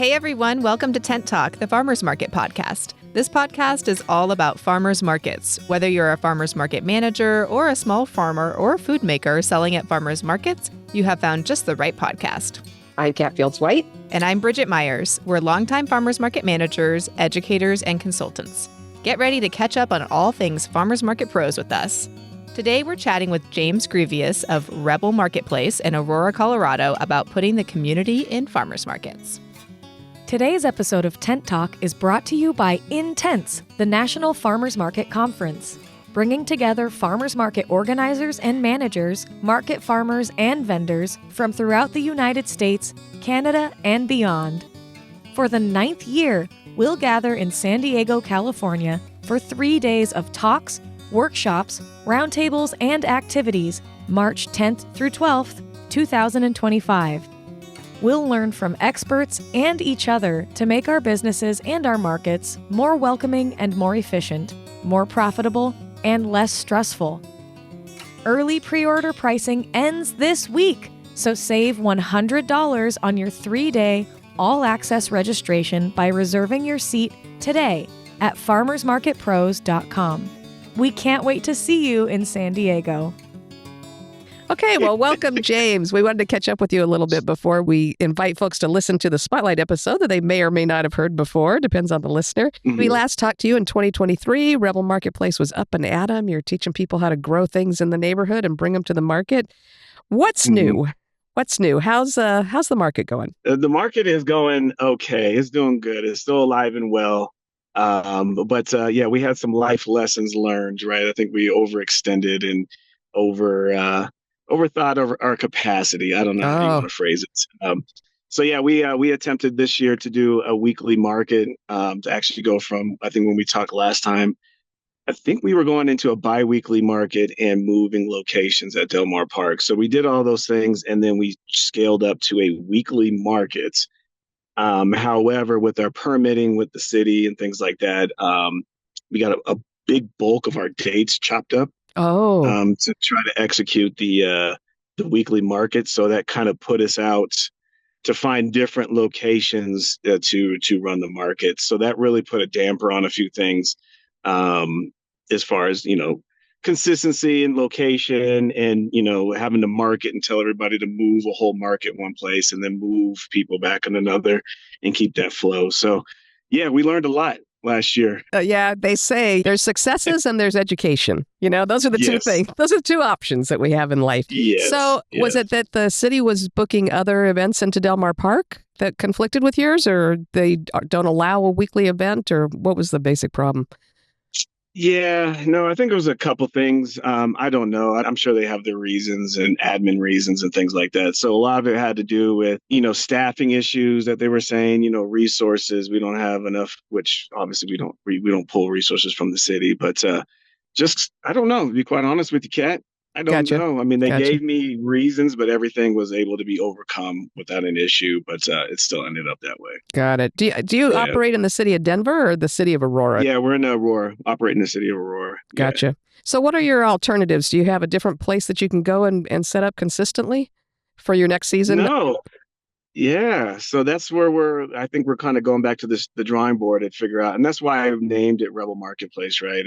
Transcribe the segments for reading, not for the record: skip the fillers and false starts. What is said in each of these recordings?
Hey everyone, welcome to Tent Talk, the Farmers Market podcast. This podcast is all about farmers markets. Whether you're a farmers market manager or a small farmer or food maker selling at farmers markets, you have found just the right podcast. I'm Kat Fields-White. And I'm Bridget Myers. We're longtime farmers market managers, educators, and consultants. Get ready to catch up on all things farmers market pros with us. Today, we're chatting with James Grevious of Rebel Marketplace in Aurora, Colorado, about putting the community in farmers markets. Today's episode of Tent Talk is brought to you by Intense, the National Farmers Market Conference, bringing together farmers market organizers and managers, market farmers and vendors from throughout the United States, Canada, and beyond. For the 9th year, we'll gather in San Diego, California for 3 days of talks, workshops, roundtables, and activities, March 10th through 12th, 2025. We'll learn from experts and each other to make our businesses and our markets more welcoming and more efficient, more profitable, and less stressful. Early pre-order pricing ends this week, so save $100 on your 3-day all-access registration by reserving your seat today at farmersmarketpros.com. We can't wait to see you in San Diego. Okay, well, welcome, James. We wanted to catch up with you a little bit before we invite folks to listen to the Spotlight episode that they may or may not have heard before. Depends on the listener. We last talked to you in 2023. Rebel Marketplace was up and at 'em. You're teaching people how to grow things in the neighborhood and bring them to the market. What's new? What's new? How's the market going? The market is going okay. It's doing good. It's still alive and well. But we had some life lessons learned, right? I think we overextended and overthought our capacity. I don't know how you want to phrase it. We attempted this year to do a weekly market, to actually go from, I think when we talked last time, I think we were going into a bi-weekly market and moving locations at Del Mar Park. So we did all those things, and then we scaled up to a weekly market. However, with our permitting with the city and things like that, we got a big bulk of our dates chopped up. To try to execute the weekly market. So that kind of put us out to find different locations to run the market. So that really put a damper on a few things, as far as, consistency and location and, having to market and tell everybody to move a whole market one place and then move people back in another and keep that flow. So, we learned a lot last year. They say there's successes and there's education. Those are the two things. Those are the two options that we have in life. Was it that the city was booking other events into Del Mar Park that conflicted with yours, or they don't allow a weekly event, or what was the basic problem? I think it was a couple things. I don't know. I'm sure they have their reasons and admin reasons and things like that. So a lot of it had to do with, staffing issues that they were saying, resources. We don't have enough, which obviously we don't pull resources from the city. But I don't know, to be quite honest with you, Kat. I don't know. I mean, they gave me reasons, but everything was able to be overcome without an issue. But it still ended up that way. Got it. Do you operate in the city of Denver or the city of Aurora? Yeah, we're in Aurora, operate in the city of Aurora. Gotcha. Yeah. So what are your alternatives? Do you have a different place that you can go and set up consistently for your next season? No. Yeah. So that's where I think we're kind of going back to the drawing board and figure out. And that's why I've named it Rebel Marketplace, right?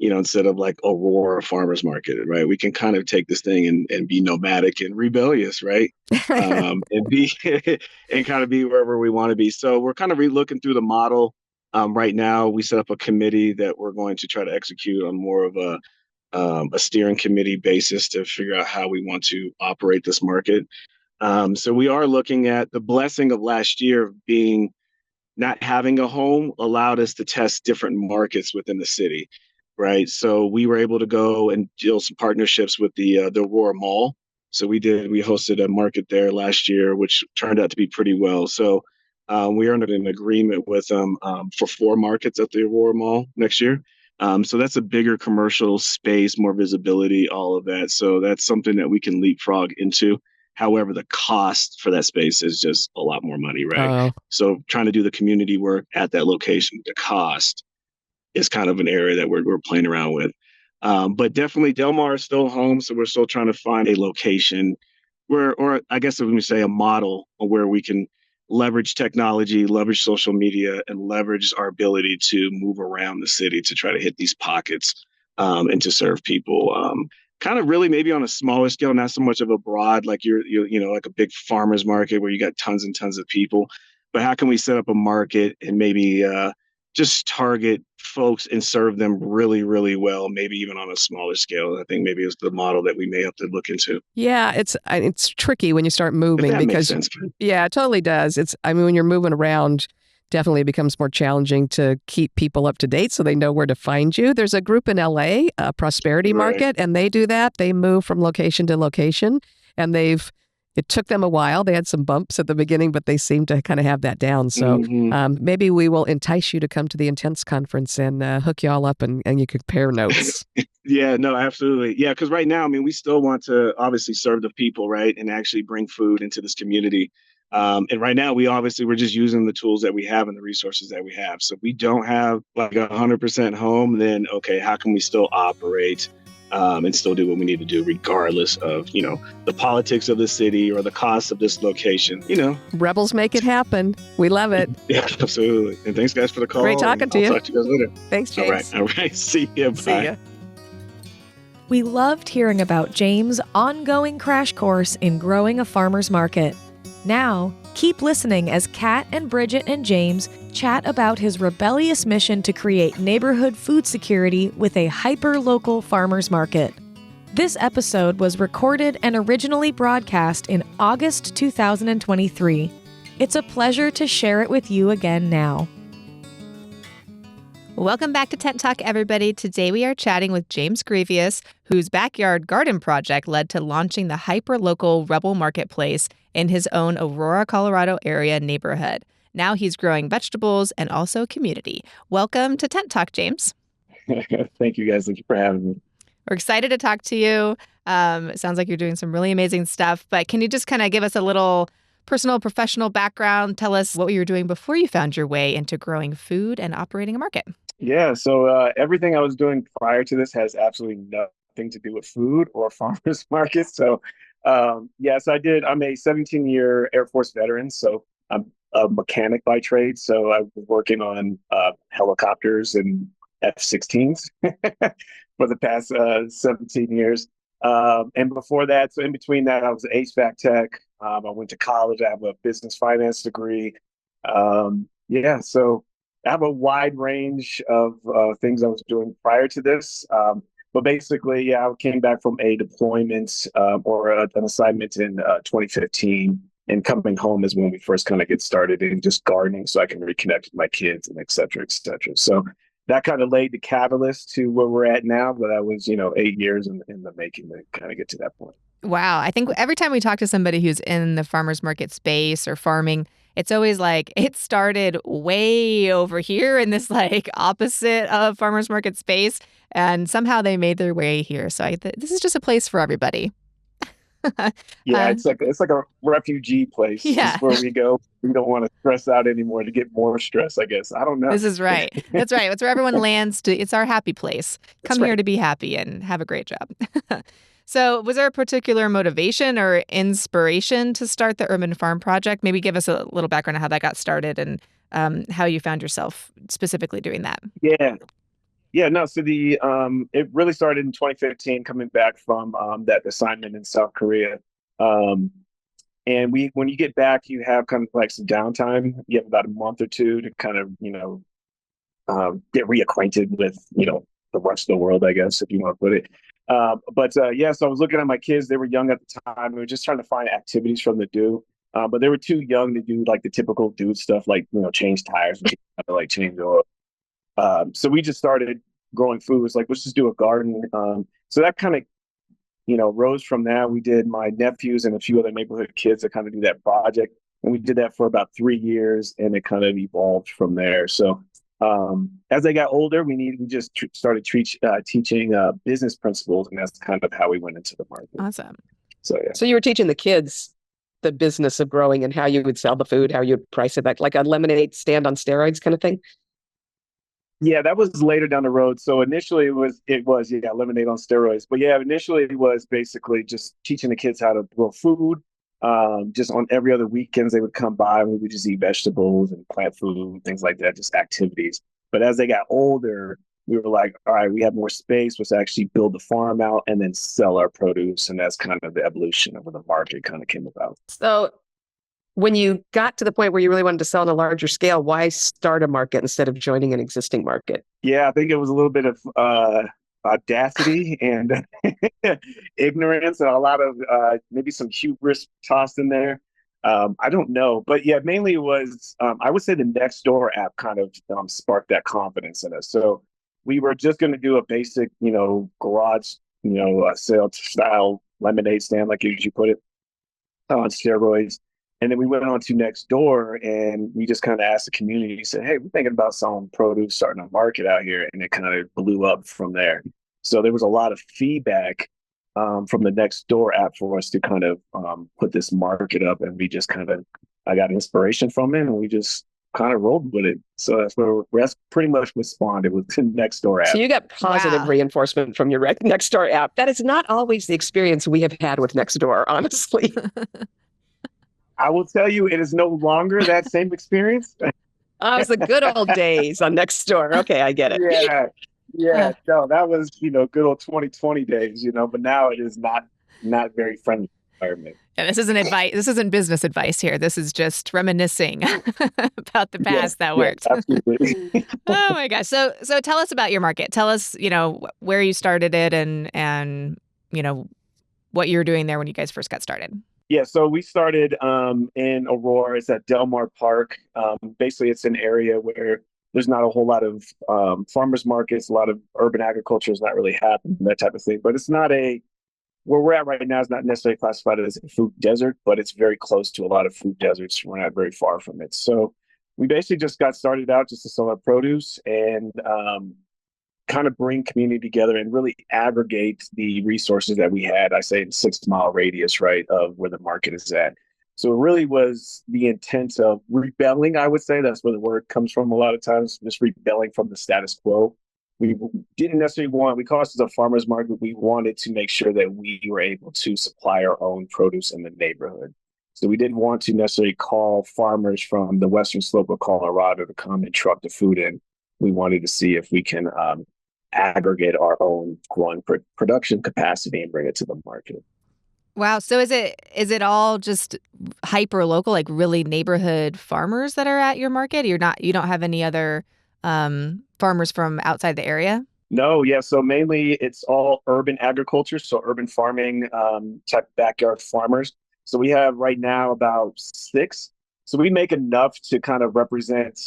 Instead of like Aurora Farmers Market, right? We can kind of take this thing and be nomadic and rebellious, right? And be and kind of be wherever we want to be. So we're kind of relooking through the model. Right now, we set up a committee that we're going to try to execute on more of a steering committee basis to figure out how we want to operate this market. So we are looking at the blessing of last year of being not having a home allowed us to test different markets within the city. Right. So we were able to go and deal some partnerships with the Aurora Mall. So we hosted a market there last year, which turned out to be pretty well. So we are under an agreement with them for 4 markets at the Aurora Mall next year. So that's a bigger commercial space, more visibility, all of that. So that's something that we can leapfrog into. However, the cost for that space is just a lot more money. Right. So trying to do the community work at that location, the cost is kind of an area that we're playing around with. But definitely Del Mar is still home. So we're still trying to find a location where, or I guess when we say a model where we can leverage technology, leverage social media, and leverage our ability to move around the city to try to hit these pockets and to serve people. Kind of really maybe on a smaller scale, not so much of a broad, like you're like a big farmer's market where you got tons and tons of people. But how can we set up a market and maybe just target folks and serve them really, really well, maybe even on a smaller scale? I think maybe it's the model that we may have to look into. Yeah, it's tricky when you start moving If that because makes sense. yeah, it totally does. When you're moving around, definitely it becomes more challenging to keep people up to date so they know where to find you. There's a group in LA, Prosperity Right. Market, and they do that. They move from location to location, and it took them a while. They had some bumps at the beginning, but they seem to kind of have that down. So maybe we will entice you to come to the Intense conference and hook you all up and you could compare notes. Yeah, no, absolutely. Yeah, because right now, I mean, we still want to obviously serve the people, right, and actually bring food into this community. And right now, we're just using the tools that we have and the resources that we have. So if we don't have like 100% home, then okay, how can we still operate and still do what we need to do, regardless of the politics of the city or the cost of this location? Rebels make it happen. We love it. Yeah, absolutely. And thanks, guys, for the call. Great talking to you. I'll talk to you guys later. Thanks, James. All right. See you. Bye. See ya. We loved hearing about James' ongoing crash course in growing a farmer's market. Now, keep listening as Kat and Bridget and James chat about his rebellious mission to create neighborhood food security with a hyper-local farmer's market. This episode was recorded and originally broadcast in August 2023. It's a pleasure to share it with you again now. Welcome back to Tent Talk, everybody. Today we are chatting with James Grevious, whose backyard garden project led to launching the hyper-local Rebel Marketplace in his own Aurora, Colorado area neighborhood. Now he's growing vegetables and also community. Welcome to Tent Talk, James. Thank you, guys. Thank you for having me. We're excited to talk to you. It sounds like you're doing some really amazing stuff, but can you just kind of give us a little personal, professional background? Tell us what you were doing before you found your way into growing food and operating a market. Yeah, so everything I was doing prior to this has absolutely nothing to do with food or farmers markets. So, so I'm a 17-year Air Force veteran, so I'm a mechanic by trade. So I was working on helicopters and F-16s for the past 17 years. And before that, so in between that, I was an HVAC tech. I went to college. I have a business finance degree. So I have a wide range of things I was doing prior to this. But basically, I came back from a deployment or an assignment in 2015. And coming home is when we first kind of get started in just gardening so I can reconnect with my kids and et cetera, et cetera. So that kind of laid the catalyst to where we're at now. But that was, 8 years in the making to kind of get to that point. Wow. I think every time we talk to somebody who's in the farmer's market space or farming, it's always like it started way over here in this like opposite of farmer's market space. And somehow they made their way here. So this is just a place for everybody. Yeah, it's like a refugee place. Yeah. It's where we go. We don't want to stress out anymore to get more stress, I guess. I don't know. This is right. That's right. It's where everyone lands to. It's our happy place. Come here right. to be happy and have a great job. So was there a particular motivation or inspiration to start the Urban Farm Project? Maybe give us a little background on how that got started and how you found yourself specifically doing that. Yeah. Yeah, no. So it really started in 2015, coming back from that assignment in South Korea. And when you get back, you have kind of like some downtime. You have about a month or two to kind of, get reacquainted with, the rest of the world, I guess, if you want to put it. So I was looking at my kids. They were young at the time. We were just trying to find activities for them to do. But they were too young to do like the typical dude stuff, like, change tires and like change oil. So we just started growing food. It's like, let's just do a garden. So that kind of, rose from that. We did my nephews and a few other neighborhood kids that kind of do that project. And we did that for about 3 years and it kind of evolved from there. So as I got older, we just started teaching business principles. And that's kind of how we went into the market. Awesome. So, yeah. So you were teaching the kids the business of growing and how you would sell the food, how you'd price it back, like a lemonade stand on steroids kind of thing? Yeah, that was later down the road. So initially it was lemonade on steroids. But yeah, initially it was basically just teaching the kids how to grow food, Just on every other weekends, they would come by and we would just eat vegetables and plant food, things like that, just activities. But as they got older, we were like, all right, we have more space. Let's actually build the farm out and then sell our produce. And that's kind of the evolution of where the market kind of came about. So when you got to the point where you really wanted to sell on a larger scale, why start a market instead of joining an existing market? Yeah, I think it was a little bit of audacity and ignorance and a lot of maybe some hubris tossed in there. I don't know. But yeah, mainly it was, I would say the Nextdoor app kind of sparked that confidence in us. So we were just going to do a basic, garage, sale style lemonade stand, like you put it, on steroids. And then we went on to Nextdoor and we just kind of asked the community, said, hey, we're thinking about selling produce, starting a market out here. And it kind of blew up from there. So there was a lot of feedback from the Nextdoor app for us to kind of put this market up. And we just I got inspiration from it and we just kind of rolled with it. So that's pretty much what spawned it with the Nextdoor app. So you got positive reinforcement from your Nextdoor app. That is not always the experience we have had with Nextdoor, honestly. I will tell you, it is no longer that same experience. It was the good old days on Nextdoor. Okay, I get it. Yeah. No, that was, good old 2020 days, but now it is not very friendly environment. Yeah, this isn't advice. This isn't business advice here. This is just reminiscing about the past that worked. Absolutely. Oh my gosh. So tell us about your market. Tell us, where you started it and what you were doing there when you guys first got started. Yeah, so we started in Aurora. It's at Del Mar Park. Basically, it's an area where there's not a whole lot of farmers markets. A lot of urban agriculture is not really happening, that type of thing. But it's not where we're at right now is not necessarily classified as a food desert, but it's very close to a lot of food deserts. We're not very far from it. So we basically just got started out just to sell our produce and kind of bring community together and really aggregate the resources that we had, I say in 6 mile radius, right, of where the market is at. So it really was the intent of rebelling, I would say. That's where the word comes from a lot of times, just rebelling from the status quo. We didn't necessarily because it's a farmer's market, we wanted to make sure that we were able to supply our own produce in the neighborhood. So we didn't want to necessarily call farmers from the western slope of Colorado to come and truck the food in. We wanted to see if we can aggregate our own growing production capacity and bring it to the market. Wow. So is it all just hyper local, like really neighborhood farmers that are at your market? You don't have any other farmers from outside the area? No. Yeah. So mainly it's all urban agriculture. So urban farming type backyard farmers. So we have right now about 6. So we make enough to kind of represent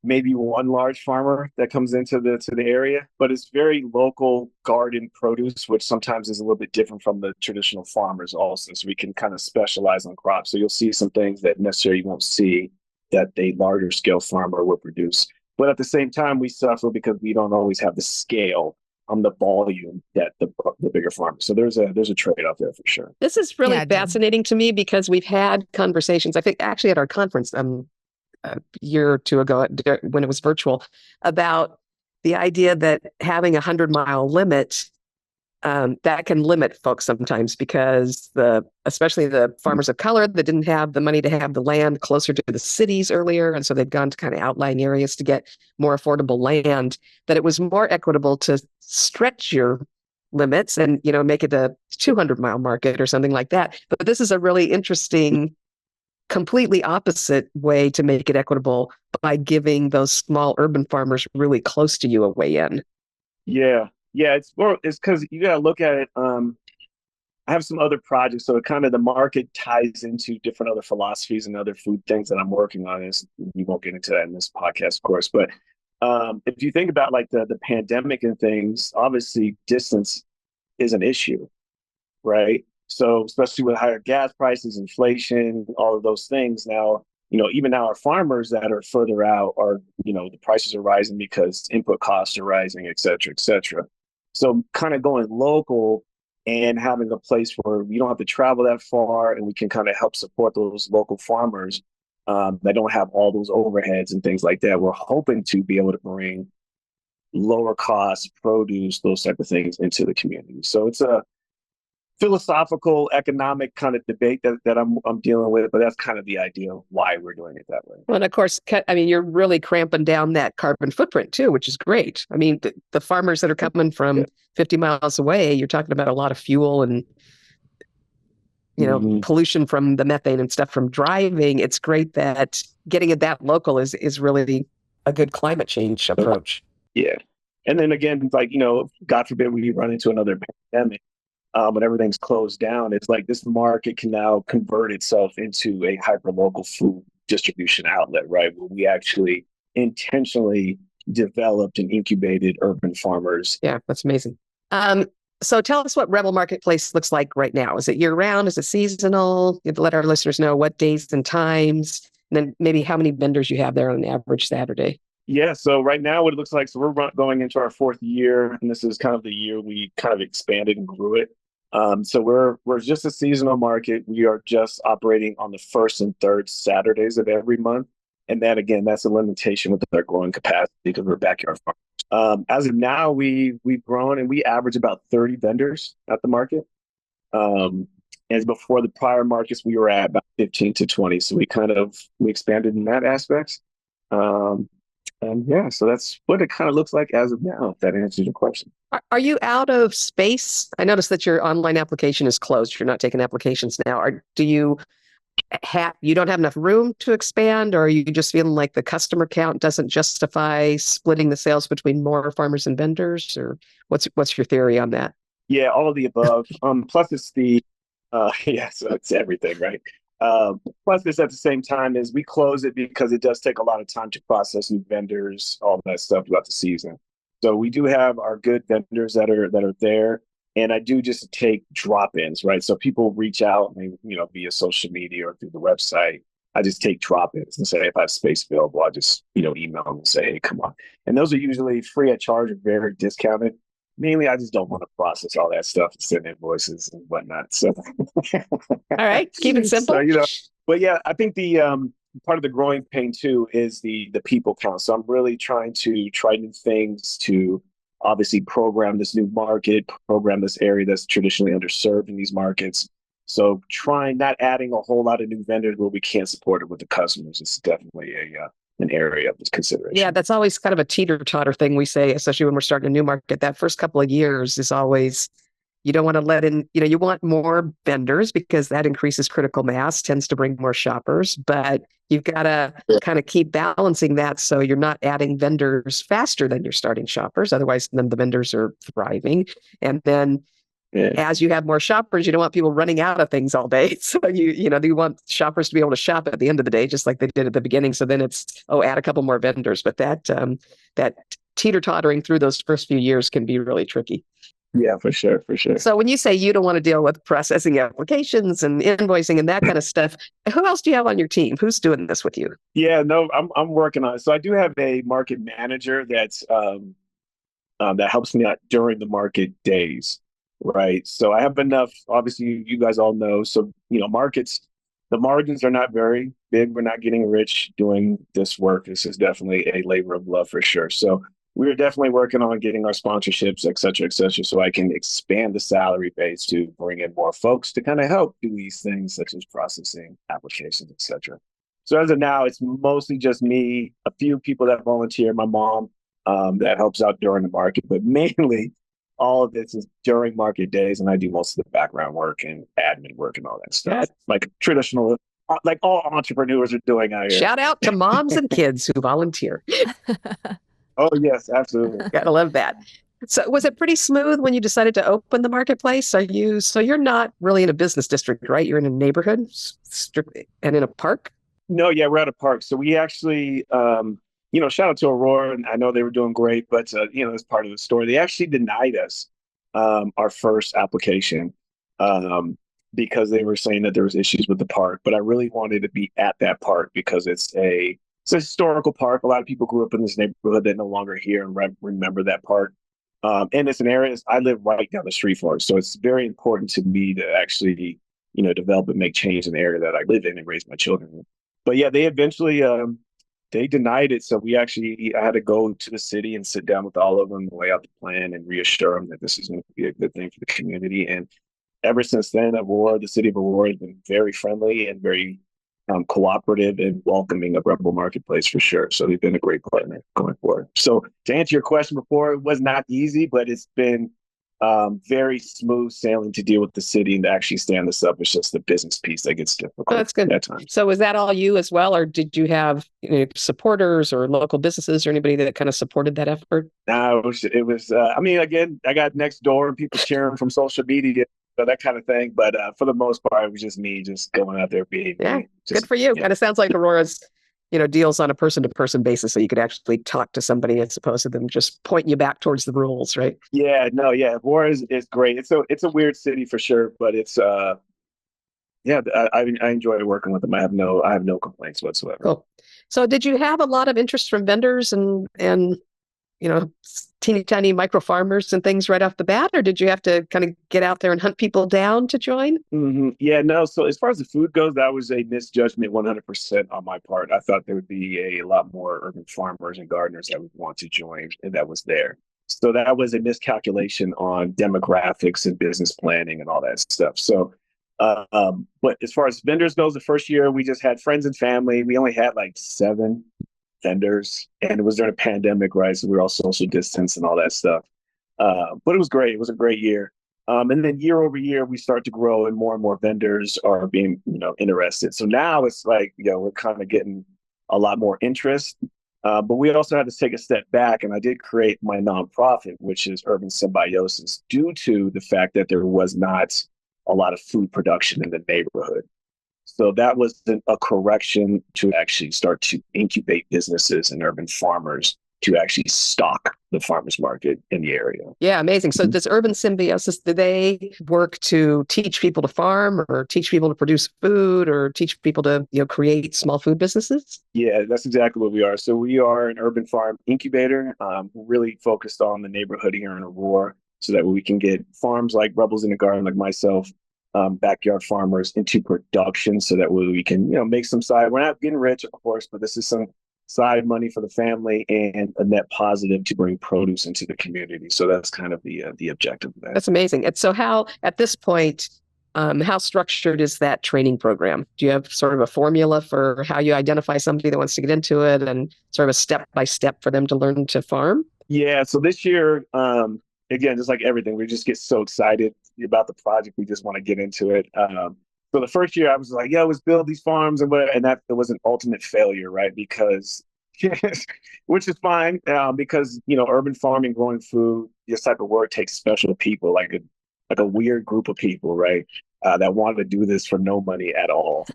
maybe one large farmer that comes into the area, but it's very local garden produce, which sometimes is a little bit different from the traditional farmers also. So we can kind of specialize on crops. So you'll see some things that necessarily you won't see that a larger scale farmer will produce. But at the same time, we suffer because we don't always have the scale on the volume that the bigger farmers. So there's a trade-off there for sure. This is really fascinating to me because we've had conversations, I think actually at our conference, a year or two ago when it was virtual, about the idea that having 100-mile limit that can limit folks sometimes because especially the farmers of color that didn't have the money to have the land closer to the cities earlier, and so they've gone to kind of outlying areas to get more affordable land, that it was more equitable to stretch your limits and make it a 200-mile market or something like that. But this is a really interesting completely opposite way to make it equitable by giving those small urban farmers really close to you a way in. Yeah. It's because you got to look at it. I have some other projects, so it kind of the market ties into different other philosophies and other food things that I'm working on. We won't get into that in this podcast, of course. But if you think about like the pandemic and things, obviously distance is an issue, right? So especially with higher gas prices, inflation, all of those things now, even now our farmers that are further out are, the prices are rising because input costs are rising, et cetera, et cetera. So kind of going local and having a place where we don't have to travel that far and we can kind of help support those local farmers that don't have all those overheads and things like that. We're hoping to be able to bring lower cost produce, those type of things into the community. So philosophical, economic kind of debate that I'm dealing with, but that's kind of the idea of why we're doing it that way. Well, and of course, you're really cramping down that carbon footprint too, which is great. I mean, the farmers that are coming from 50 miles away, you're talking about a lot of fuel and, pollution from the methane and stuff from driving. It's great that getting it that local is really a good climate change approach. Yeah. And then again, like, God forbid we run into another pandemic. When everything's closed down, it's like this market can now convert itself into a hyper-local food distribution outlet, right? Where we actually intentionally developed and incubated urban farmers. Yeah, that's amazing. So tell us what Rebel Marketplace looks like right now. Is it year-round? Is it seasonal? You have to let our listeners know what days and times, and then maybe how many vendors you have there on an average Saturday. Yeah, so right now what it looks like, so we're going into our 4th year, and this is kind of the year we kind of expanded and grew it. So we're just a seasonal market. We are just operating on the 1st and 3rd Saturdays of every month. And that, again, that's a limitation with our growing capacity because we're backyard farmers. As of now, we've grown and we average about 30 vendors at the market. And before the prior markets, we were at about 15 to 20. So we expanded in that aspect. And yeah, so that's what it kind of looks like as of now, if that answers your question. Are you out of space? I noticed that your online application is closed. You're not taking applications now. Do you don't have enough room to expand, or are you just feeling like the customer count doesn't justify splitting the sales between more farmers and vendors, or what's your theory on that? Yeah, all of the above. Plus it's so it's everything, right? Plus this at the same time is we close it because it does take a lot of time to process new vendors, all that stuff throughout the season. So we do have our good vendors that are there. And I do just take drop-ins, right? So people reach out, via social media or through the website. I just take drop-ins and say, if I have space available, I just, email them and say, hey, come on. And those are usually free of charge or very discounted. Mainly, I just don't want to process all that stuff and send invoices and whatnot. So, all right, keep it simple. So, but yeah, I think the part of the growing pain too is the people count. So I'm really trying to try new things to obviously program this new market, program this area that's traditionally underserved in these markets. So not adding a whole lot of new vendors where we can't support it with the customers is definitely an area of consideration. Yeah, that's always kind of a teeter-totter thing we say, especially when we're starting a new market. That first couple of years is always, you don't want to let in, you want more vendors because that increases critical mass, tends to bring more shoppers, but you've got to kind of keep balancing that so you're not adding vendors faster than your starting shoppers. Otherwise, then the vendors are thriving. And then as you have more shoppers, you don't want people running out of things all day. So you want shoppers to be able to shop at the end of the day, just like they did at the beginning. So then it's, add a couple more vendors. But that teeter-tottering through those first few years can be really tricky. Yeah, for sure. So when you say you don't want to deal with processing applications and invoicing and that kind of stuff, who else do you have on your team? Who's doing this with you? Yeah, no, I'm working on it. So I do have a market manager that's that helps me out during the market days, right? So I have enough. Obviously, you guys all know. So markets, the margins are not very big. We're not getting rich doing this work. This is definitely a labor of love for sure. So we're definitely working on getting our sponsorships, et cetera, so I can expand the salary base to bring in more folks to kind of help do these things such as processing applications, et cetera. So as of now, it's mostly just me, a few people that volunteer, my mom that helps out during the market, but mainly all of this is during market days, and I do most of the background work and admin work and all that stuff, like traditional, like all entrepreneurs are doing out here. Shout out to moms and kids who volunteer. Oh, yes, absolutely. Gotta love that. So was it pretty smooth when you decided to open the marketplace? So you're not really in a business district, right? You're in a neighborhood and in a park? No, yeah, we're at a park. So we actually, shout out to Aurora, and I know they were doing great, but, as part of the story, they actually denied us our first application because they were saying that there was issues with the park. But I really wanted to be at that park because it's a historical park. A lot of people grew up in this neighborhood that no longer here and remember that park. And it's an area, I live right down the street from it. So it's very important to me to actually, develop and make change in the area that I live in and raise my children in. But yeah, they eventually, they denied it. So I had to go to the city and sit down with all of them, lay out the plan and reassure them that this is going to be a good thing for the community. And ever since then, Aurora, the city of Aurora, has been very friendly and very cooperative and welcoming of Rebel Marketplace for sure. So they've been a great partner going forward. So to answer your question before, it was not easy, but it's been very smooth sailing to deal with the city and to actually stand this up. It's just the business piece that gets difficult. Oh, that's good. At times. So was that all you as well, or did you have supporters or local businesses or anybody that kind of supported that effort? No, it was I mean, again, I got next door and people cheering from social media, so that kind of thing. But for the most part, it was just me just going out there being me. Good for you. Yeah. And it sounds like Aurora's, deals on a person-to-person basis, so you could actually talk to somebody as opposed to them just pointing you back towards the rules, right? Yeah, Aurora is great. It's a weird city for sure, but it's I enjoy working with them. I have no complaints whatsoever. Cool. So did you have a lot of interest from vendors and teeny tiny micro farmers and things right off the bat, or did you have to kind of get out there and hunt people down to join? Mm-hmm. Yeah, no. So as far as the food goes, that was a misjudgment 100% on my part. I thought there would be a lot more urban farmers and gardeners that would want to join, and that was there. So that was a miscalculation on demographics and business planning and all that stuff. So, but as far as vendors goes, the first year we just had friends and family. We only had like 7 vendors, and it was during a pandemic, right? So we were all social distance and all that stuff. But it was great. It was a great year. And then year over year, we start to grow, and more vendors are being, interested. So now it's like, we're kind of getting a lot more interest. But we also had to take a step back, and I did create my nonprofit, which is Urban Symbiosis, due to the fact that there was not a lot of food production in the neighborhood. So that was a correction to actually start to incubate businesses and urban farmers to actually stock the farmers market in the area. Yeah, amazing. So does Urban Symbiosis, do they work to teach people to farm or teach people to produce food or teach people to create small food businesses? Yeah, that's exactly what we are. So we are an urban farm incubator, really focused on the neighborhood here in Aurora, so that we can get farms like Rebels in the Garden, like myself, backyard farmers into production, so that we can make some side. We're not getting rich, of course, but this is some side money for the family and a net positive to bring produce into the community. So that's kind of the objective of that. That's amazing. And so how, at this point, how structured is that training program? Do you have sort of a formula for how you identify somebody that wants to get into it and sort of a step-by-step for them to learn to farm? Yeah. So this year, again, just like everything, we just get so excited about the project. We just want to get into it. So the first year I was like, let's build these farms and that it was an ultimate failure, right? Because, which is fine, because, urban farming, growing food, this type of work takes special people, like a weird group of people, right? That wanted to do this for no money at all.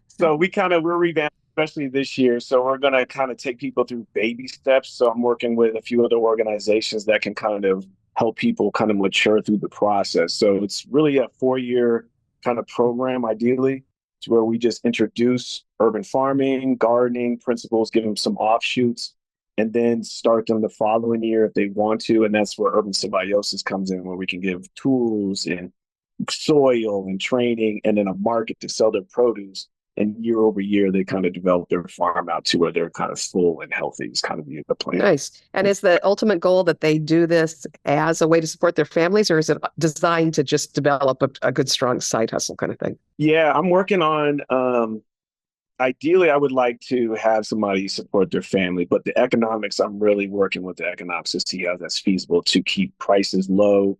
So we're revamped, especially this year. So we're going to kind of take people through baby steps. So I'm working with a few other organizations that can kind of help people kind of mature through the process. So it's really a 4-year kind of program, ideally, to where we just introduce urban farming, gardening principles, give them some offshoots, and then start them the following year if they want to. And that's where Urban Symbiosis comes in, where we can give tools and soil and training and then a market to sell their produce. And year over year, they kind of develop their farm out to where they're kind of full and healthy is kind of the plan. Nice. And is the ultimate goal that they do this as a way to support their families, or is it designed to just develop a good, strong side hustle kind of thing? Yeah, I'm working on, ideally, I would like to have somebody support their family, but the economics, I'm really working with the economics to see how that's feasible to keep prices low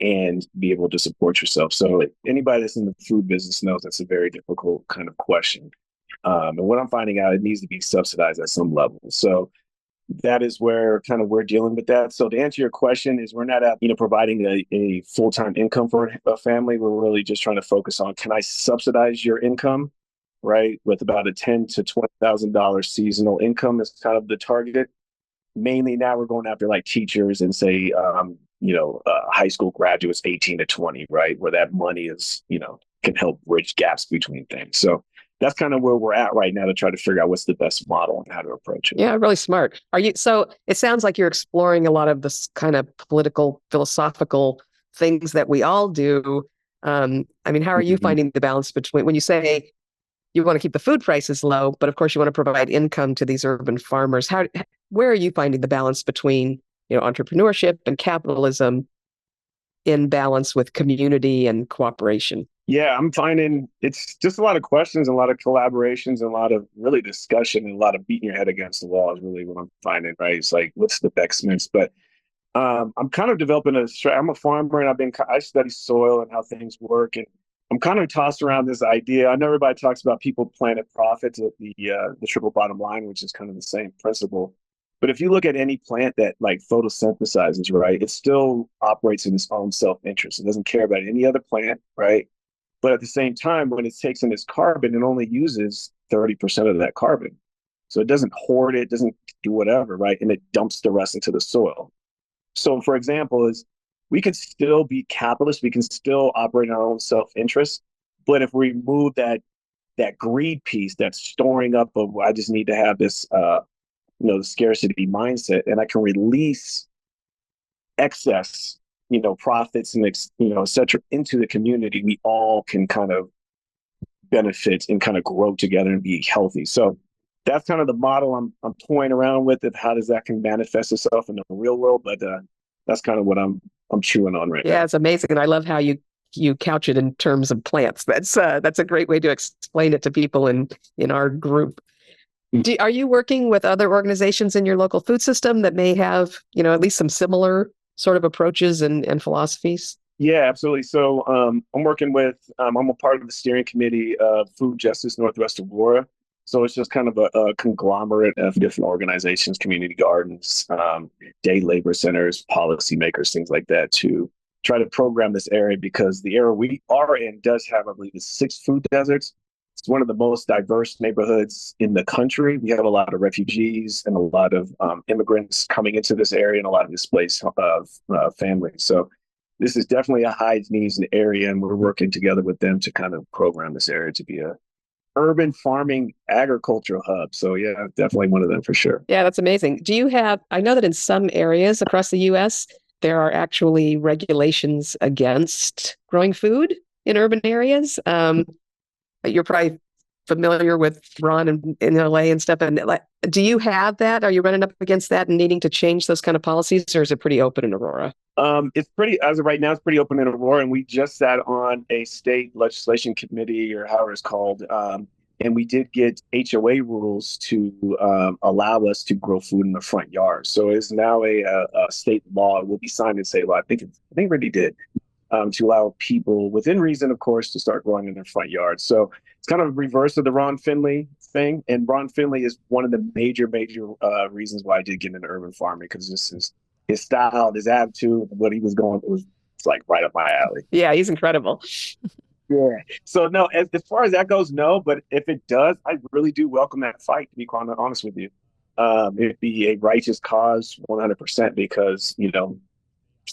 and be able to support yourself. So anybody that's in the food business knows that's a very difficult kind of question. And what I'm finding out, it needs to be subsidized at some level. So that is where kind of we're dealing with that. So to answer your question is we're not at, providing a full-time income for a family. We're really just trying to focus on, can I subsidize your income, right? With about a $10,000 to $20,000 seasonal income is kind of the target. Mainly now we're going after like teachers and say, high school graduates, 18 to 20, right? Where that money is, can help bridge gaps between things. So that's kind of where we're at right now to try to figure out what's the best model and how to approach it. Yeah, really smart. So it sounds like you're exploring a lot of this kind of political, philosophical things that we all do. How are you finding the balance between when you say you want to keep the food prices low, but of course you want to provide income to these urban farmers? Where are you finding the balance between, entrepreneurship and capitalism in balance with community and cooperation? Yeah, I'm finding it's just a lot of questions, a lot of collaborations, and a lot of really discussion, and a lot of beating your head against the wall is really what I'm finding, right? It's like, what's the best mix? But I'm kind of developing I'm a farmer, and I study soil and how things work, and I'm kind of tossed around this idea. I know everybody talks about people, planet, profits, the triple bottom line, which is kind of the same principle. But if you look at any plant that like photosynthesizes, right, it still operates in its own self-interest. It doesn't care about any other plant, right? But at the same time, when it takes in its carbon, it only uses 30% of that carbon. So it doesn't hoard it, doesn't do whatever, right? And it dumps the rest into the soil. So, for example, is we can still be capitalists, we can still operate in our own self-interest, but if we remove that greed piece, that storing up of I just need to have this, the scarcity mindset, and I can release excess, profits and et cetera, into the community, we all can kind of benefit and kind of grow together and be healthy. So that's kind of the model I'm toying around with, of how does that can manifest itself in the real world. But that's kind of what I'm chewing on right now. Yeah, it's amazing, and I love how you couch it in terms of plants. That's a great way to explain it to people in our group. Are you working with other organizations in your local food system that may have at least some similar sort of approaches and philosophies? Yeah, absolutely. So I'm working with, I'm a part of the steering committee of Food Justice Northwest Aurora. So it's just kind of a conglomerate of different organizations, community gardens, day labor centers, policymakers, things like that, to try to program this area, because the area we are in does have, I believe, 6 food deserts. It's one of the most diverse neighborhoods in the country. We have a lot of refugees and a lot of immigrants coming into this area, and a lot of displaced families. So this is definitely a high needs area, and we're working together with them to kind of program this area to be a urban farming agricultural hub. So yeah, definitely one of them for sure. Yeah, that's amazing. I know that in some areas across the US, there are actually regulations against growing food in urban areas. You're probably familiar with Ron in LA and stuff. And do you have that? Are you running up against that and needing to change those kind of policies, or is it pretty open in Aurora? It's pretty, as of right now, it's pretty open in Aurora, and we just sat on a state legislation committee, or however it's called, and we did get HOA rules to allow us to grow food in the front yard. So it's now a state law. It will be signed in state law. I think we already did, to allow people within reason, of course, to start growing in their front yard. So it's kind of reverse of the Ron Finley thing, and Ron Finley is one of the major reasons why I did get into urban farming, because this is his style, his attitude, what he was going, it's like right up my alley. Yeah, he's incredible. Yeah. So no, as far as that goes, no. But if it does, I really do welcome that fight, to be quite honest with you. It'd be a righteous cause, 100%, because,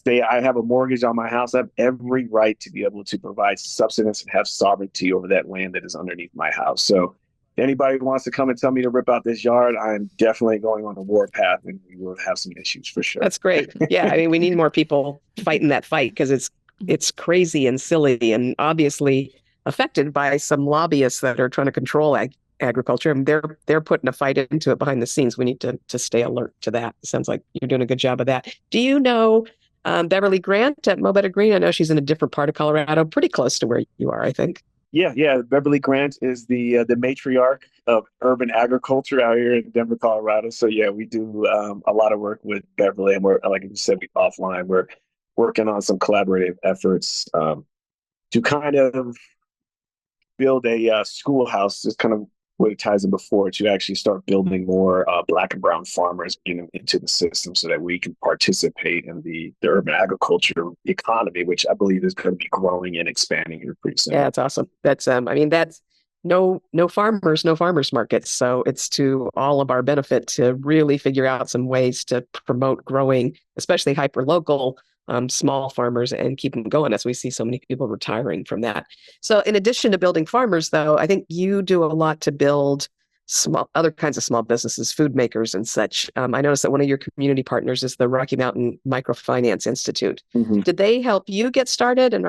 say I have a mortgage on my house, I have every right to be able to provide subsistence and have sovereignty over that land that is underneath my house. So anybody who wants to come and tell me to rip out this yard, I'm definitely going on the war path, and we will have some issues for sure. That's great. Yeah, I mean, we need more people fighting that fight, because it's crazy and silly and obviously affected by some lobbyists that are trying to control agriculture, and they're putting a fight into it behind the scenes. We need to stay alert to that. It sounds like you're doing a good job of that. Do you know Beverly Grant at Mo Better Green? I know she's in a different part of Colorado, pretty close to where you are, I think. Yeah. Beverly Grant is the matriarch of urban agriculture out here in Denver, Colorado. So yeah, we do a lot of work with Beverly, and we're, like you said, offline. We're working on some collaborative efforts to kind of build a schoolhouse. Just kind of what it ties in before, to actually start building more Black and brown farmers into the system, so that we can participate in the urban agriculture economy, which I believe is going to be growing and expanding here pretty soon. Yeah, that's awesome. That's that's no farmers, no farmers markets. So it's to all of our benefit to really figure out some ways to promote growing, especially hyper local small farmers, and keep them going, as we see so many people retiring from that. So in addition to building farmers, though, I think you do a lot to build other kinds of small businesses, food makers and such. I noticed that one of your community partners is the Rocky Mountain Microfinance Institute. Mm-hmm. Did they help you get started, and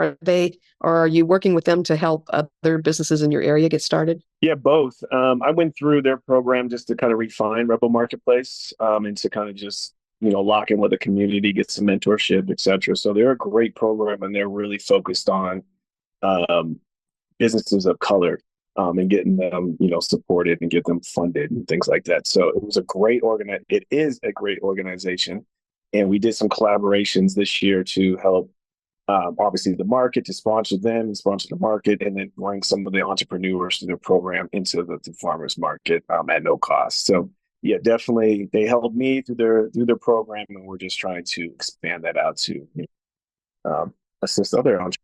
are you working with them to help other businesses in your area get started? Yeah, both. I went through their program just to kind of refine Rebel Marketplace, and to kind of just lock in with the community, get some mentorship, et cetera. So they're a great program, and they're really focused on um, businesses of color, and getting them, supported and get them funded and things like that. So it is a great organization. And we did some collaborations this year to help, obviously the market, to sponsor them and sponsor the market, and then bring some of the entrepreneurs to their program into the farmers market, at no cost. So yeah, definitely they helped me through their program, and we're just trying to expand that out to assist other entrepreneurs.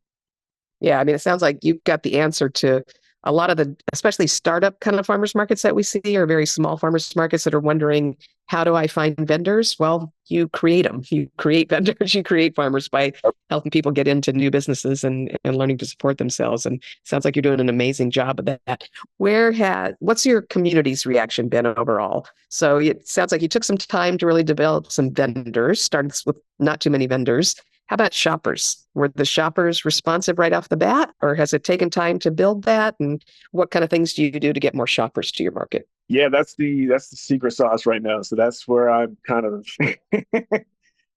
Yeah, I mean, it sounds like you've got the answer to a lot of the, especially startup kind of farmers markets that we see, or very small farmers markets that are wondering, how do I find vendors? Well, you create them. You create vendors, you create farmers by helping people get into new businesses and learning to support themselves. And it sounds like you're doing an amazing job of that. What's your community's reaction been overall? So it sounds like you took some time to really develop some vendors, started with not too many vendors. How about shoppers? Were the shoppers responsive right off the bat, or has it taken time to build that? And what kind of things do you do to get more shoppers to your market? Yeah, that's the secret sauce right now. So that's where I'm kind of.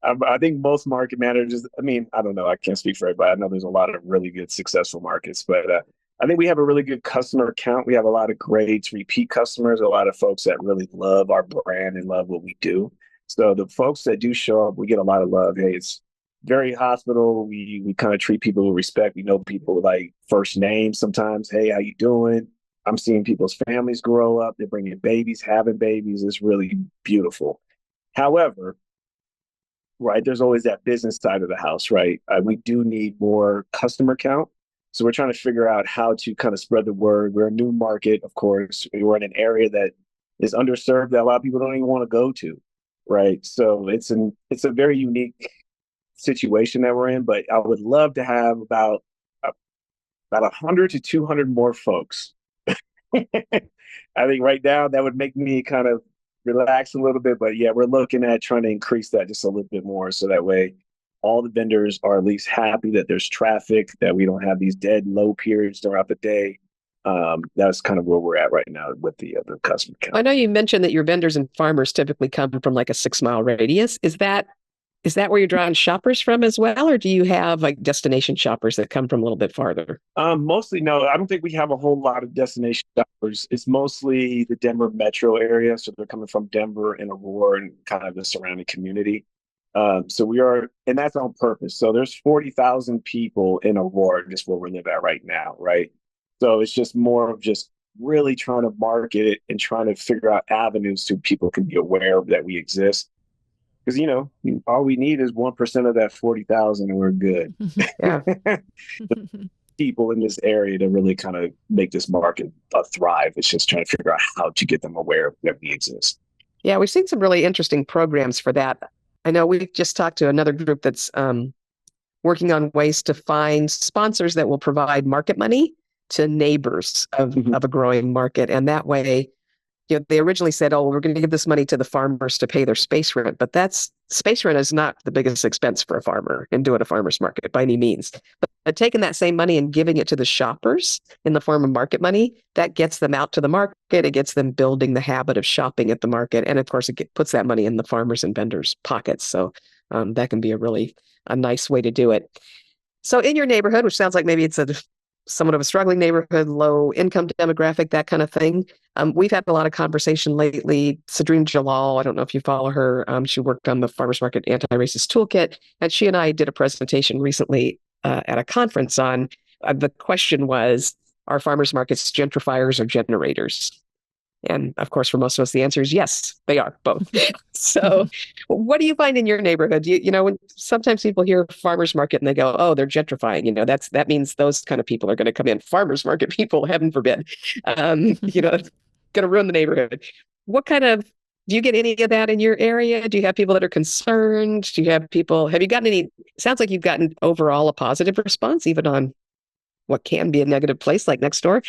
I think most market managers. I mean, I don't know. I can't speak for everybody. I know there's a lot of really good, successful markets, but I think we have a really good customer count. We have a lot of great repeat customers. A lot of folks that really love our brand and love what we do. So the folks that do show up, we get a lot of love. Hey, it's very hospitable. We kind of treat people with respect. We know people like first names sometimes. Hey, how you doing? I'm seeing people's families grow up. They're bringing babies, having babies. It's really beautiful. However, right, there's always that business side of the house, right? We do need more customer count. So we're trying to figure out how to kind of spread the word. We're a new market, of course. We're in an area that is underserved that a lot of people don't even want to go to, right? So it's a very unique situation that we're in, but I would love to have about 100 to 200 more folks. I think right now that would make me kind of relax a little bit, but yeah, we're looking at trying to increase that just a little bit more, so that way all the vendors are at least happy that there's traffic, that we don't have these dead low periods throughout the day. That's kind of where we're at right now with the customer count. I know you mentioned that your vendors and farmers typically come from like a 6-mile radius. Is that where you're drawing shoppers from as well? Or do you have like destination shoppers that come from a little bit farther? Mostly, no. I don't think we have a whole lot of destination shoppers. It's mostly the Denver metro area. So they're coming from Denver and Aurora and kind of the surrounding community. So we are, and that's on purpose. So there's 40,000 people in Aurora, just where we live at right now, right? So it's just more of just really trying to market it and trying to figure out avenues so people can be aware that we exist. Because, all we need is 1% of that 40,000 and we're good. Yeah. People in this area to really kind of make this market thrive. It's just trying to figure out how to get them aware that we exist. Yeah, we've seen some really interesting programs for that. I know we just talked to another group that's working on ways to find sponsors that will provide market money to neighbors of a growing market. And that way, they originally said, oh, we're going to give this money to the farmers to pay their space rent. But space rent is not the biggest expense for a farmer in doing a farmer's market by any means. But taking that same money and giving it to the shoppers in the form of market money, that gets them out to the market. It gets them building the habit of shopping at the market. And of course, it puts that money in the farmers and vendors' pockets. So that can be a nice way to do it. So in your neighborhood, which sounds like maybe it's somewhat of a struggling neighborhood, low income demographic, that kind of thing. We've had a lot of conversation lately. Sadrine Jalal, I don't know if you follow her. She worked on the Farmers Market Anti-Racist Toolkit, and she and I did a presentation recently at a conference on the question was, are farmers markets gentrifiers or generators? And of course, for most of us, the answer is yes, they are both. So what do you find in your neighborhood? When sometimes people hear farmers market and they go, oh, they're gentrifying, that means those kind of people are going to come in. Farmers market people, heaven forbid, going to ruin the neighborhood. Do you get any of that in your area? Do you have people that are concerned? Have you gotten any, sounds like you've gotten overall a positive response, even on what can be a negative place like next door.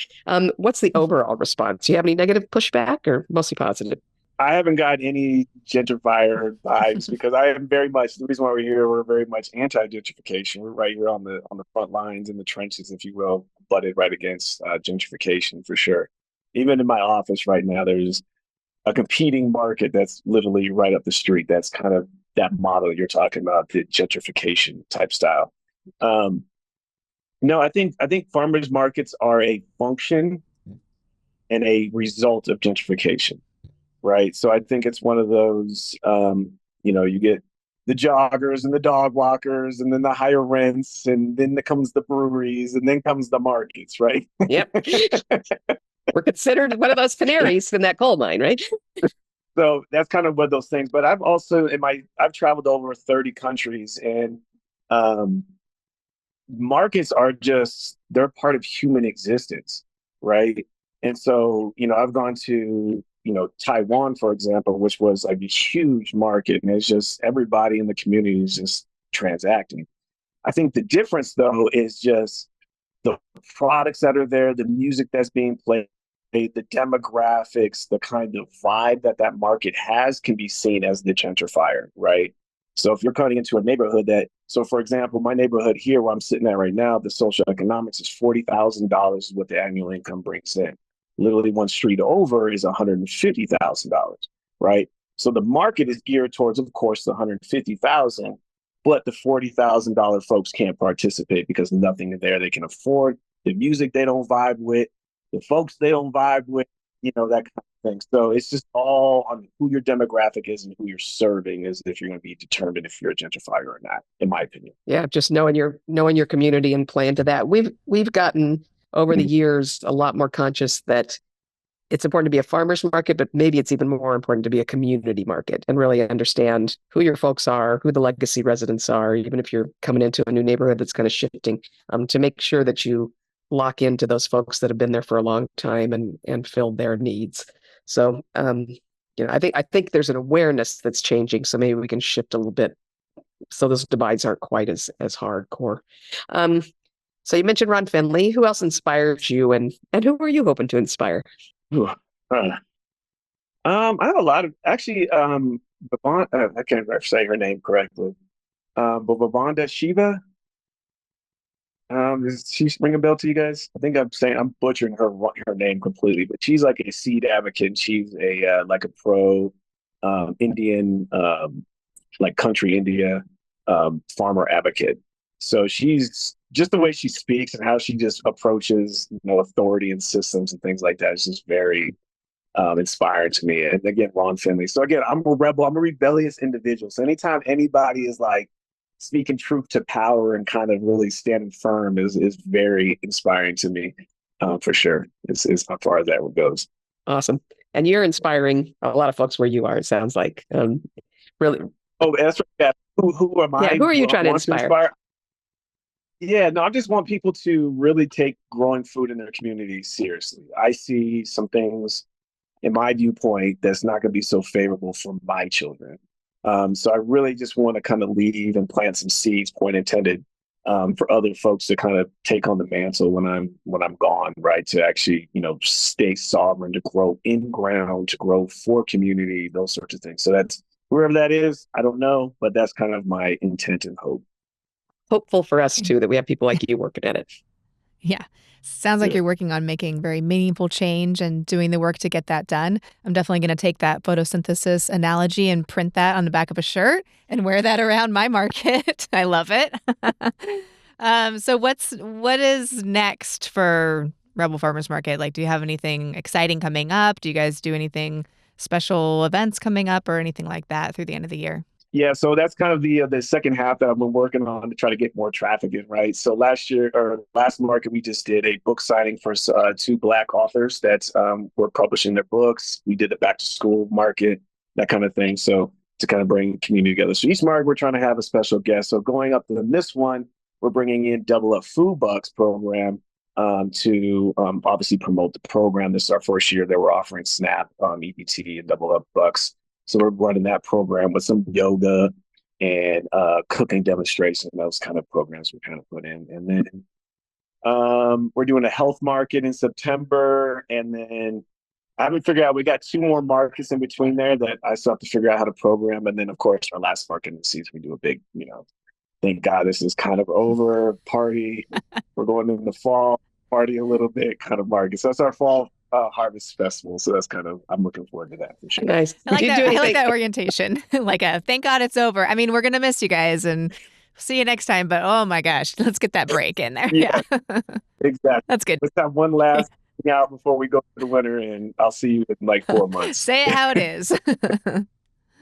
What's the overall response? Do you have any negative pushback or mostly positive? I haven't got any gentrifier vibes because I am very much, the reason why we're here, we're very much anti-gentrification. We're right here on the front lines, in the trenches, if you will, butted right against gentrification for sure. Even in my office right now, there's a competing market that's literally right up the street. That's kind of that model you're talking about, the gentrification type style. Um, no, I think farmers markets are a function and a result of gentrification, right? So I think it's one of those, you get the joggers and the dog walkers, and then the higher rents, and then comes the breweries, and then comes the markets, right? Yep. We're considered one of those canaries in that coal mine, right? So that's kind of one of those things. But I've also I've traveled over 30 countries, and um, markets are just, they're part of human existence, right? And so, I've gone to, Taiwan, for example, which was like a huge market, and it's just everybody in the community is just transacting. I think the difference, though, is just the products that are there, the music that's being played, the demographics, the kind of vibe that market has can be seen as the gentrifier, right? So if you're cutting into a neighborhood so for example, my neighborhood here where I'm sitting at right now, the social economics is $40,000 is what the annual income brings in. Literally one street over is $150,000, right? So the market is geared towards, of course, the 150,000, but the $40,000 folks can't participate because nothing there they can afford. The music they don't vibe with, the folks they don't vibe with, that kind of thing. So it's just all on who your demographic is and who you're serving is if you're going to be determined if you're a gentrifier or not, in my opinion. Yeah, just knowing your community and playing to that. We've gotten over the years a lot more conscious that it's important to be a farmer's market, but maybe it's even more important to be a community market and really understand who your folks are, who the legacy residents are, even if you're coming into a new neighborhood that's kind of shifting, to make sure that you lock into those folks that have been there for a long time and fill their needs. So, I think there's an awareness that's changing. So maybe we can shift a little bit so those divides aren't quite as hardcore. So you mentioned Ron Finley. Who else inspires you, and who are you hoping to inspire? I have a lot of actually. I can't say her name correctly. But Bhavanda Shiva. Does she ring a bell to you guys? I think I'm butchering her name completely, but she's like a seed advocate. She's a like a pro Indian like country India farmer advocate. So she's just the way she speaks and how she just approaches authority and systems and things like that is just very inspiring to me. And again, Ron Finley. So again, I'm a rebel. I'm a rebellious individual. So anytime anybody is like speaking truth to power and kind of really standing firm is very inspiring to me, for sure. Is how far as that goes. Awesome. And you're inspiring a lot of folks where you are, it sounds like. Really. Oh, that's right. Yeah. Who am I? Yeah, who are you trying to inspire? Yeah, no, I just want people to really take growing food in their community seriously. I see some things in my viewpoint that's not going to be so favorable for my children. So I really just want to kind of leave and plant some seeds, point intended, for other folks to kind of take on the mantle when I'm gone, right? To actually, stay sovereign, to grow in ground, to grow for community, those sorts of things. So that's wherever that is, I don't know, but that's kind of my intent and hope. Hopeful for us too that we have people like you working at it. Yeah. Sounds like you're working on making very meaningful change and doing the work to get that done. I'm definitely going to take that photosynthesis analogy and print that on the back of a shirt and wear that around my market. I love it. So what is next for Rebel Farmers Market? Like, do you have anything exciting coming up? Do you guys do anything special events coming up or anything like that through the end of the year? Yeah, so that's kind of the second half that I've been working on to try to get more traffic in, right? So last market, we just did a book signing for two Black authors that were publishing their books. We did the back to school market, that kind of thing. So to kind of bring community together. So each market, we're trying to have a special guest. So going up to this one, we're bringing in Double Up Food Bucks program to obviously promote the program. This is our first year that we're offering SNAP, EBT, and Double Up Bucks. So we're running that program with some yoga and cooking demonstration, those kind of programs we kind of put in. And then we're doing a health market in September. And then I haven't figured out, we got two more markets in between there that I still have to figure out how to program. And then, of course, our last market in the season, we do a big, thank God this is kind of over party. We're going in the fall, party a little bit kind of market. So that's our fall harvest festival. So that's I'm looking forward to that for sure. Nice. I like Do you that. do I like anything- that orientation. Like thank God it's over. I mean, we're gonna miss you guys and see you next time. But oh my gosh, let's get that break in there. Yeah. Exactly. That's good. Let's have one last thing out before we go to the winter, and I'll see you in like 4 months. Say it how it is.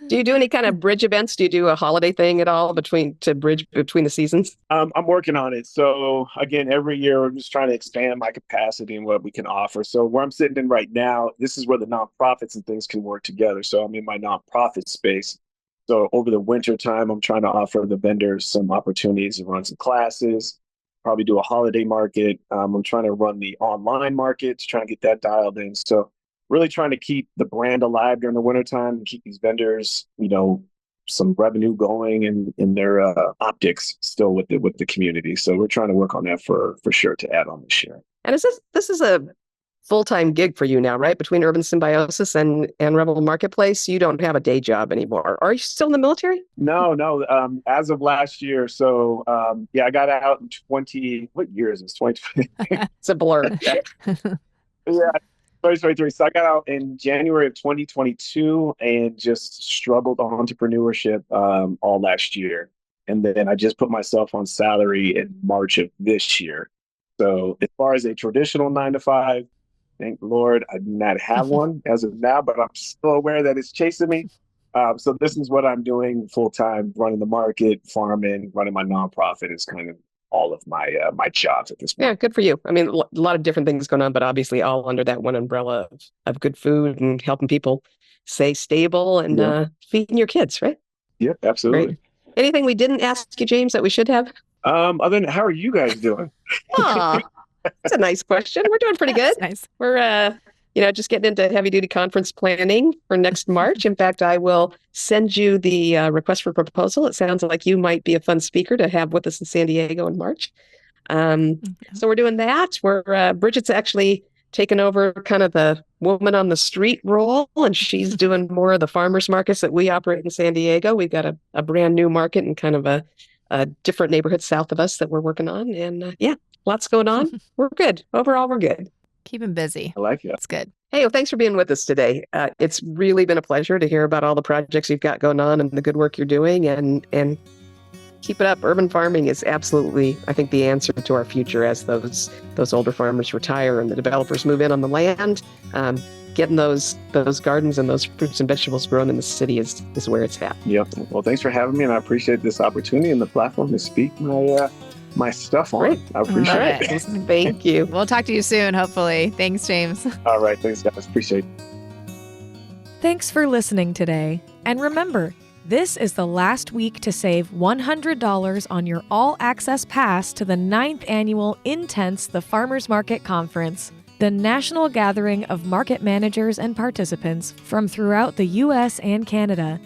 Do you do any kind of bridge events? Do you do a holiday thing at all to bridge between the seasons? I'm working on it. So again, every year we're just trying to expand my capacity and what we can offer. So where I'm sitting in right now, this is where the nonprofits and things can work together. So I'm in my nonprofit space. So over the winter time, I'm trying to offer the vendors some opportunities to run some classes, probably do a holiday market. I'm trying to run the online market to try and get that dialed in. So really trying to keep the brand alive during the wintertime and keep these vendors, some revenue going in their optics still with the community. So we're trying to work on that for sure to add on this year. And this is a full-time gig for you now, right? Between Urban Symbiosis and Rebel Marketplace, you don't have a day job anymore. Are you still in the military? No. As of last year. So I got out in what year is this? 2020. It's a blur. Yeah. 2023. So I got out in January of 2022 and just struggled on entrepreneurship all last year. And then I just put myself on salary in March of this year. So as far as a traditional 9-to-5, thank the Lord, I do not have one as of now, but I'm still aware that it's chasing me. So this is what I'm doing full time, running the market, farming, running my nonprofit is kind of all of my jobs at this point. Yeah, good for you. I mean, a lot of different things going on, but obviously all under that one umbrella of good food and helping people stay stable and feeding your kids, right? Yep, absolutely. Great. Anything we didn't ask you, James, that we should have? Other than how are you guys doing? That's a nice question. We're doing pretty good. Nice. We're just getting into heavy duty conference planning for next March. In fact, I will send you the request for proposal. It sounds like you might be a fun speaker to have with us in San Diego in March. So we're doing that. Bridget's actually taken over kind of the woman on the street role, and she's doing more of the farmers markets that we operate in San Diego. We've got a brand new market in kind of a different neighborhood south of us that we're working on. And lots going on. We're good. Overall, we're good. Keep him busy. I like it. That's good. Hey, well, thanks for being with us today. It's really been a pleasure to hear about all the projects you've got going on and the good work you're doing, and keep it up. Urban farming is absolutely, I think, the answer to our future as those older farmers retire and the developers move in on the land. Getting those gardens and those fruits and vegetables grown in the city is where it's at. Yep. Well, thanks for having me, and I appreciate this opportunity and the platform to speak my stuff on. Great. I appreciate Love it. Thank you. We'll talk to you soon, hopefully. Thanks, James. All right. Thanks, guys. Appreciate it. Thanks for listening today. And remember, this is the last week to save $100 on your all-access pass to the 9th annual Intense the Farmers Market Conference, the national gathering of market managers and participants from throughout the U.S. and Canada.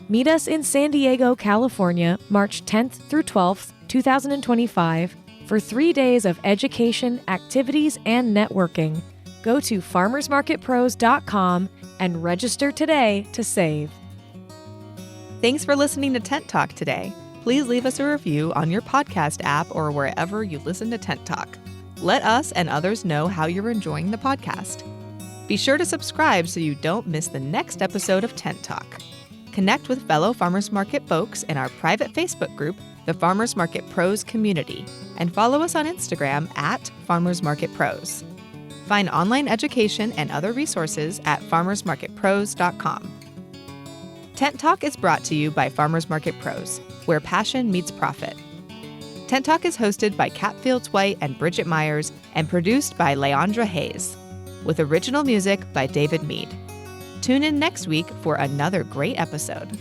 Meet us in San Diego, California, March 10th through 12th, 2025, for 3 days of education, activities, and networking. Go to farmersmarketpros.com and register today to save. Thanks for listening to Tent Talk today. Please leave us a review on your podcast app or wherever you listen to Tent Talk. Let us and others know how you're enjoying the podcast. Be sure to subscribe so you don't miss the next episode of Tent Talk. Connect with fellow Farmers Market folks in our private Facebook group, the Farmers Market Pros Community, and follow us on Instagram at Farmers Market Pros. Find online education and other resources at farmersmarketpros.com. Tent Talk is brought to you by Farmers Market Pros, where passion meets profit. Tent Talk is hosted by Kat Fields White and Bridget Myers and produced by Leandra Hayes, with original music by David Mead. Tune in next week for another great episode.